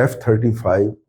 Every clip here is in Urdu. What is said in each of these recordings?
F-35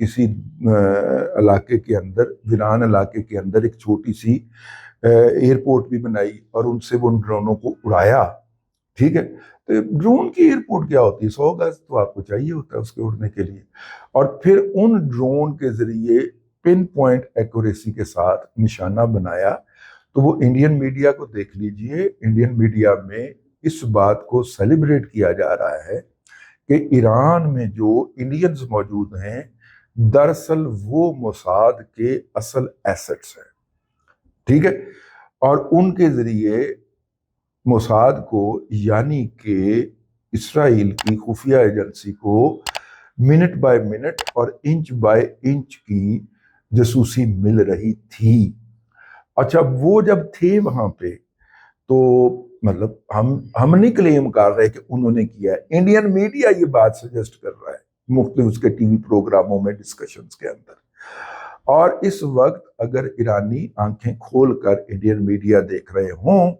کسی علاقے کے اندر، ویران علاقے کے اندر ایک چھوٹی سی ایئرپورٹ بھی بنائی اور ان سے وہ ان ڈرونوں کو اڑایا، ٹھیک ہے. تو ڈرون کی ایئرپورٹ کیا ہوتی ہے؟ 100 گز تو آپ کو چاہیے ہوتا ہے اس کے اڑنے کے لیے. اور پھر ان ڈرون کے ذریعے پن پوائنٹ ایکوریسی کے ساتھ نشانہ بنایا. تو وہ انڈین میڈیا کو دیکھ لیجئے، انڈین میڈیا میں اس بات کو سیلیبریٹ کیا جا رہا ہے کہ ایران میں جو انڈینز موجود ہیں دراصل وہ موساد کے اصل ایسٹس ہیں، ٹھیک ہے. اور ان کے ذریعے موساد کو، یعنی کہ اسرائیل کی خفیہ ایجنسی کو، منٹ بائی منٹ اور انچ بائی انچ کی جاسوسی مل رہی تھی. اچھا، وہ جب تھے وہاں پہ تو مطلب ہم نہیں کلیم کر رہے کہ انہوں نے کیا ہے، انڈین میڈیا یہ بات سجیسٹ کر رہا ہے مختلف اس کے ٹی وی پروگراموں میں، ڈسکشنز کے اندر. اور اس وقت اگر ایرانی آنکھیں کھول کر انڈین میڈیا دیکھ رہے ہوں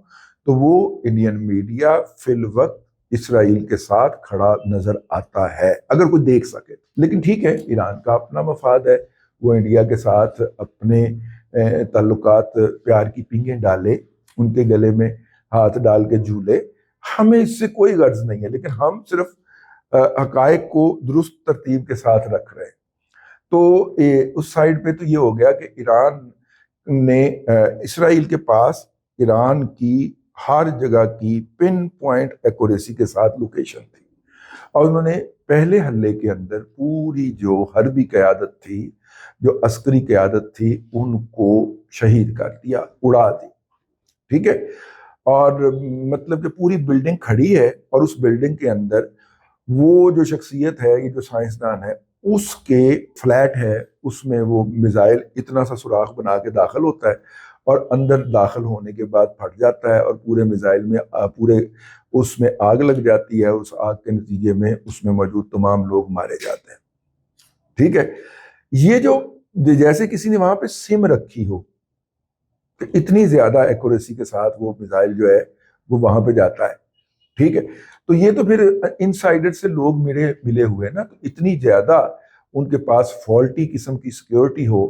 تو وہ انڈین میڈیا فی الوقت اسرائیل کے ساتھ کھڑا نظر آتا ہے، اگر کوئی دیکھ سکے. لیکن ٹھیک ہے، ایران کا اپنا مفاد ہے، وہ انڈیا کے ساتھ اپنے تعلقات پیار کی پینگیں ڈالے، ان کے گلے میں ہاتھ ڈال کے جھولے، ہمیں اس سے کوئی غرض نہیں ہے. لیکن ہم صرف حقائق کو درست ترتیب کے ساتھ رکھ رہے ہیں. تو اس سائیڈ پہ تو یہ ہو گیا کہ ایران نے اسرائیل کے پاس ایران کی ہر جگہ کی پن پوائنٹ ایکوریسی کے ساتھ لوکیشن تھی، اور انہوں نے پہلے حملے کے اندر پوری جو حربی قیادت تھی، جو عسکری قیادت تھی، ان کو شہید کر دیا، اڑا دی، ٹھیک ہے. اور مطلب کہ پوری بلڈنگ کھڑی ہے، اور اس بلڈنگ کے اندر وہ جو شخصیت ہے، یہ جو سائنسدان ہے، اس کے فلیٹ ہے، اس میں وہ میزائل اتنا سا سوراخ بنا کے داخل ہوتا ہے، اور اندر داخل ہونے کے بعد پھٹ جاتا ہے، اور پورے میزائل میں پورے اس میں آگ لگ جاتی ہے. اس آگ کے نتیجے میں اس میں موجود تمام لوگ مارے جاتے ہیں، ٹھیک ہے. یہ جو جیسے کسی نے وہاں پہ سم رکھی ہو کہ اتنی زیادہ ایکوریسی کے ساتھ وہ میزائل جو ہے وہ وہاں پہ جاتا ہے، ٹھیک ہے. تو یہ تو پھر انسائڈر سے لوگ ملے ہوئے نا، تو اتنی زیادہ ان کے پاس فالٹی قسم کی سیکیورٹی ہو،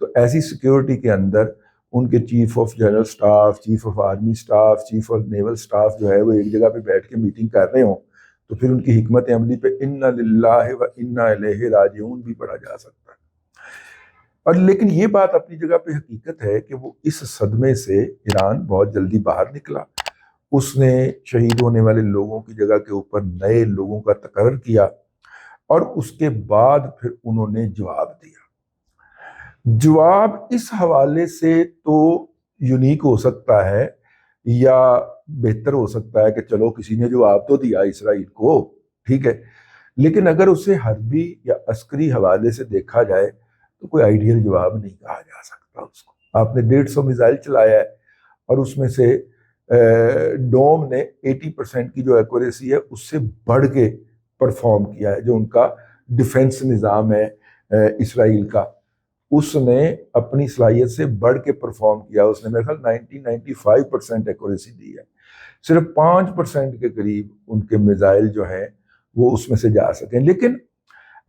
تو ایسی سیکیورٹی کے اندر ان کے chief of general staff, chief of army staff, chief of naval staff جو ہے وہ ایک جگہ پہ بیٹھ کے میٹنگ کر رہے ہوں، تو پھر ان کی حکمت عملی پہ انا للہ و انا الیہ راجعون بھی پڑھا جا سکتا ہے. اور لیکن یہ بات اپنی جگہ پہ حقیقت ہے کہ وہ اس صدمے سے ایران بہت جلدی باہر نکلا. اس نے شہید ہونے والے لوگوں کی جگہ کے اوپر نئے لوگوں کا تقرر کیا، اور اس کے بعد پھر انہوں نے جواب دیا. جواب اس حوالے سے تو یونیک ہو سکتا ہے یا بہتر ہو سکتا ہے کہ چلو کسی نے جواب تو دیا اسرائیل کو، ٹھیک ہے. لیکن اگر اسے حربی یا عسکری حوالے سے دیکھا جائے تو کوئی آئیڈیل جواب نہیں کہا جا سکتا اس کو. آپ نے 150 میزائل چلایا ہے، اور اس میں سے ڈوم نے 80% کی جو ایکوریسی ہے اس سے بڑھ کے پرفارم کیا ہے. جو ان کا ڈیفنس نظام ہے اسرائیل کا، اس نے اپنی صلاحیت سے بڑھ کے پرفارم کیا. اس نے میرے خیال 95% ایکوریسی دی ہے. صرف 5% کے قریب ان کے میزائل جو ہیں وہ اس میں سے جا سکیں. لیکن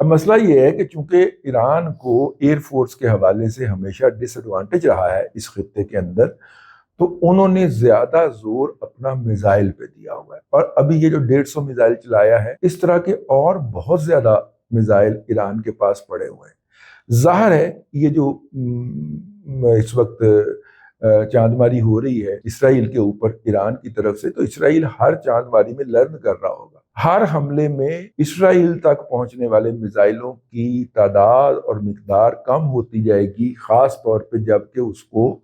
اب مسئلہ یہ ہے کہ چونکہ ایران کو ایئر فورس کے حوالے سے ہمیشہ ڈس ایڈوانٹیج رہا ہے اس خطے کے اندر، تو انہوں نے زیادہ زور اپنا میزائل پہ دیا ہوا ہے. اور ابھی یہ جو 150 میزائل چلایا ہے، اس طرح کے اور بہت زیادہ میزائل ایران کے پاس پڑے ہوئے ہیں. ظاہر ہے یہ جو اس وقت چاند ماری ہو رہی ہے اسرائیل کے اوپر ایران کی طرف سے، تو اسرائیل ہر چاند ماری میں لرن کر رہا ہوگا. ہر حملے میں اسرائیل تک پہنچنے والے میزائلوں کی تعداد اور مقدار کم ہوتی جائے گی، خاص طور پہ جب کہ اس کو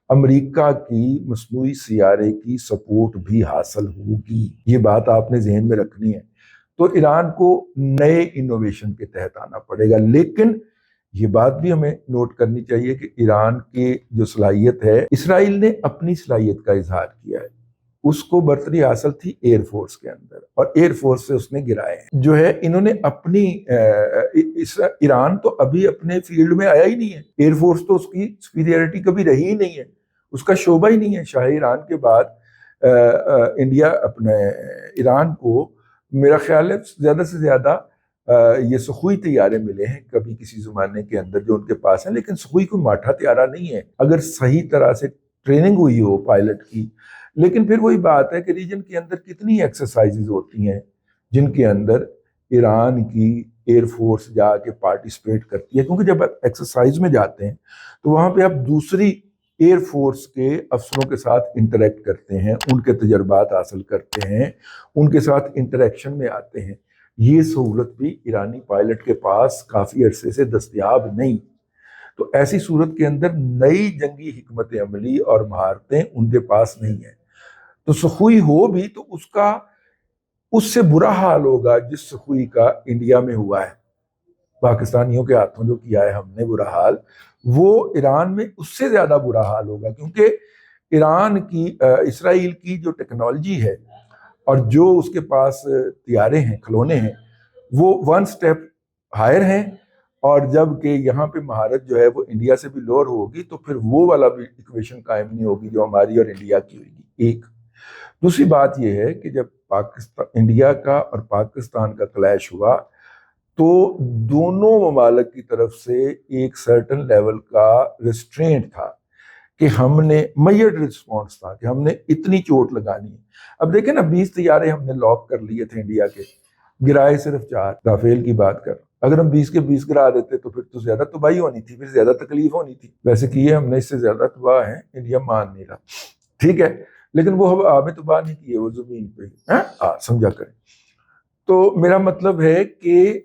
امریکہ کی مصنوعی سیارے کی سپورٹ بھی حاصل ہوگی. یہ بات آپ نے ذہن میں رکھنی ہے. تو ایران کو نئے انوویشن کے تحت آنا پڑے گا. لیکن یہ بات بھی ہمیں نوٹ کرنی چاہیے کہ ایران کی جو صلاحیت ہے، اسرائیل نے اپنی صلاحیت کا اظہار کیا ہے. اس کو برتری حاصل تھی ایئر فورس کے اندر، اور ایئر فورس سے اس نے گرائے ہیں. جو ہے انہوں نے اپنی ایران تو ابھی اپنے فیلڈ میں آیا ہی نہیں ہے. ایئر فورس تو اس کی سپیریئرٹی کبھی رہی ہی نہیں ہے، اس کا شعبہ ہی نہیں ہے. شاہ ایران کے بعد انڈیا اپنے ایران کو میرا خیال ہے زیادہ سے زیادہ یہ سخوئی طیارے ملے ہیں کبھی کسی زمانے کے اندر جو ان کے پاس ہیں، لیکن سخوئی کوئی ماٹھا طیارہ نہیں ہے اگر صحیح طرح سے ٹریننگ ہوئی ہو پائلٹ کی۔ لیکن پھر وہی بات ہے کہ ریجن کے اندر کتنی ایکسرسائزز ہوتی ہیں جن کے اندر ایران کی ایئر فورس جا کے پارٹیسپیٹ کرتی ہے، کیونکہ جب آپ ایکسرسائز میں جاتے ہیں تو وہاں پہ آپ دوسری ایئر فورس کے افسروں کے ساتھ انٹریکٹ کرتے ہیں، ان کے تجربات حاصل کرتے ہیں، ان کے ساتھ انٹریکشن میں آتے ہیں۔ یہ سہولت بھی ایرانی پائلٹ کے پاس کافی عرصے سے دستیاب نہیں، تو ایسی صورت کے اندر نئی جنگی حکمت عملی اور مہارتیں ان کے پاس نہیں ہیں۔ تو سخوئی ہو بھی تو اس سے برا حال ہوگا جس سخوئی کا انڈیا میں ہوا ہے، پاکستانیوں کے ہاتھوں جو کیا ہے ہم نے برا حال، وہ ایران میں اس سے زیادہ برا حال ہوگا، کیونکہ ایران کی اسرائیل کی جو ٹیکنالوجی ہے اور جو اس کے پاس طیارے ہیں، کھلونے ہیں، وہ ون سٹیپ ہائر ہیں، اور جب کہ یہاں پہ مہارت جو ہے وہ انڈیا سے بھی لوور ہوگی تو پھر وہ والا بھی ایکویشن قائم نہیں ہوگی جو ہماری اور انڈیا کی ہوگی۔ ایک دوسری بات یہ ہے کہ جب انڈیا کا اور پاکستان کا کلیش ہوا تو دونوں ممالک کی طرف سے ایک سرٹن لیول کا ریسٹرینٹ تھا کہ ہم نے میجر رسپانس تھا کہ ہم نے اتنی چوٹ لگانی ہے۔ اب دیکھیں نا، 20 طیارے ہم نے لاک کر لیے تھے انڈیا کے، گرائے صرف 4، رافیل کی بات کر، اگر ہم 20 کے 20 گرا دیتے تو پھر تو زیادہ تباہی ہونی تھی، پھر زیادہ تکلیف ہونی تھی۔ ویسے کیے ہم نے اس سے زیادہ تباہ ہیں، انڈیا مان نہیں رہا، ٹھیک ہے، لیکن وہ ہوا میں تباہ نہیں کیے، وہ زمین پہ سمجھا کریں۔ تو میرا مطلب ہے کہ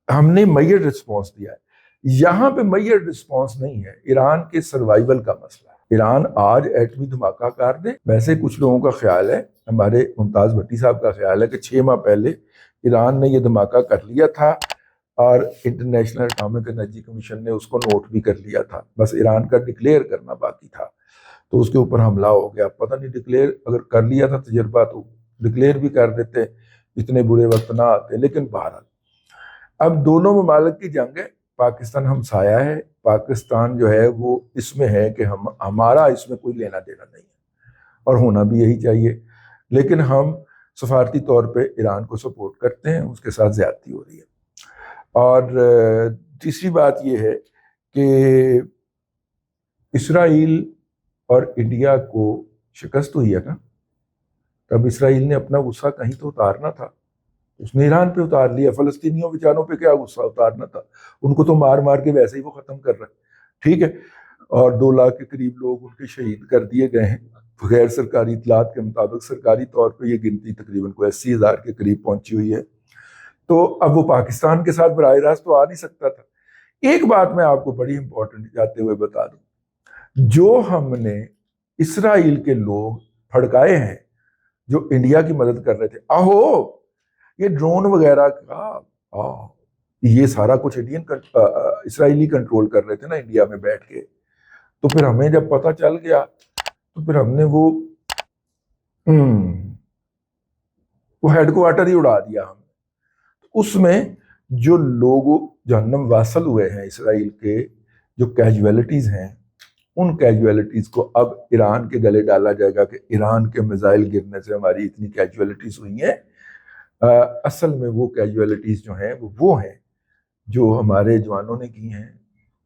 ہم نے میجر رسپانس دیا ہے، یہاں پہ میجر رسپانس نہیں ہے، ایران کے سروائیول کا مسئلہ ہے۔ ایران آج ایٹمی دھماکہ کر دے، ویسے کچھ لوگوں کا خیال ہے، ہمارے ممتاز بھٹی صاحب کا خیال ہے کہ 6 ماہ پہلے ایران نے یہ دھماکہ کر لیا تھا اور انٹرنیشنل اٹامک انرجی کمیشن نے اس کو نوٹ بھی کر لیا تھا، بس ایران کا ڈکلیئر کرنا باقی تھا، تو اس کے اوپر حملہ ہو گیا۔ پتہ نہیں ڈکلیئر اگر کر لیا تھا تجربہ تو ڈکلیئر بھی کر دیتے، اتنے برے وقت نہ آتے۔ لیکن بہرحال اب دونوں ممالک کی جنگ ہے، پاکستان ہمسایہ ہے، پاکستان جو ہے وہ اس میں ہے کہ ہمارا اس میں کوئی لینا دینا نہیں ہے، اور ہونا بھی یہی چاہیے، لیکن ہم سفارتی طور پہ ایران کو سپورٹ کرتے ہیں، اس کے ساتھ زیادتی ہو رہی ہے۔ اور تیسری بات یہ ہے کہ اسرائیل اور انڈیا کو شکست ہوئی ہے نا، تب اسرائیل نے اپنا غصہ کہیں تو اتارنا تھا، اس نے ایران پہ اتار لیا۔ فلسطینیوں بیچاروں پہ کیا غصہ اتارنا تھا، ان کو تو مار مار کے ویسے ہی وہ ختم کر رہا ہے، ٹھیک ہے، اور 2 لاکھ کے قریب لوگ ان کے شہید کر دیے گئے ہیں۔ غیر سرکاری اطلاعات کے مطابق سرکاری طور پہ یہ گنتی تقریباً 80,000 کے قریب پہنچی ہوئی ہے۔ تو اب وہ پاکستان کے ساتھ براہ راست تو آ نہیں سکتا تھا۔ ایک بات میں آپ کو بڑی امپورٹنٹ جاتے ہوئے بتا دوں، جو ہم نے اسرائیل کے لوگ پھڑکائے ہیں جو انڈیا کی مدد کر رہے تھے، یہ ڈرون وغیرہ کا یہ سارا کچھ اسرائیلی کنٹرول کر رہے تھے نا انڈیا میں بیٹھ کے، تو پھر ہمیں جب پتہ چل گیا تو پھر ہم نے وہ ہیڈ کوارٹر ہی اڑا دیا ہم نے۔ اس میں جو لوگ جہنم واصل ہوئے ہیں اسرائیل کے، جو کیجویلٹیز ہیں، ان کیجویلٹیز کو اب ایران کے گلے ڈالا جائے گا کہ ایران کے میزائل گرنے سے ہماری اتنی کیجویلٹیز ہوئی ہیں۔ اصل میں وہ کیجویلٹیز جو ہیں وہ ہیں جو ہمارے جوانوں نے کی ہیں،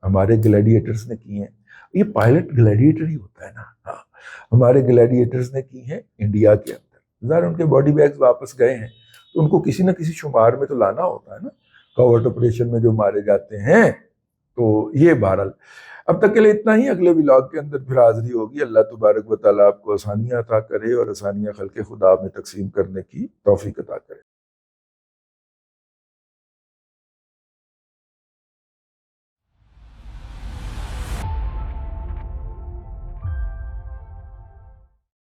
ہمارے گلیڈیٹرز نے کی ہیں۔ یہ پائلٹ گلیڈیٹر ہی ہوتا ہے نا، ہمارے گلیڈیٹرز نے کی ہیں انڈیا کے اندر، ظاہر ان کے باڈی بیگز واپس گئے ہیں تو ان کو کسی نہ کسی شمار میں تو لانا ہوتا ہے نا، کورٹ آپریشن میں جو مارے جاتے ہیں۔ تو یہ بہرحال اب تک کے لیے اتنا ہی، اگلے ولاگ کے اندر پھر حاضری ہوگی۔ اللہ تبارک و تعالیٰ آپ کو آسانیاں عطا کرے اور آسانیاں خلق خدا میں تقسیم کرنے کی توفیق عطا کرے۔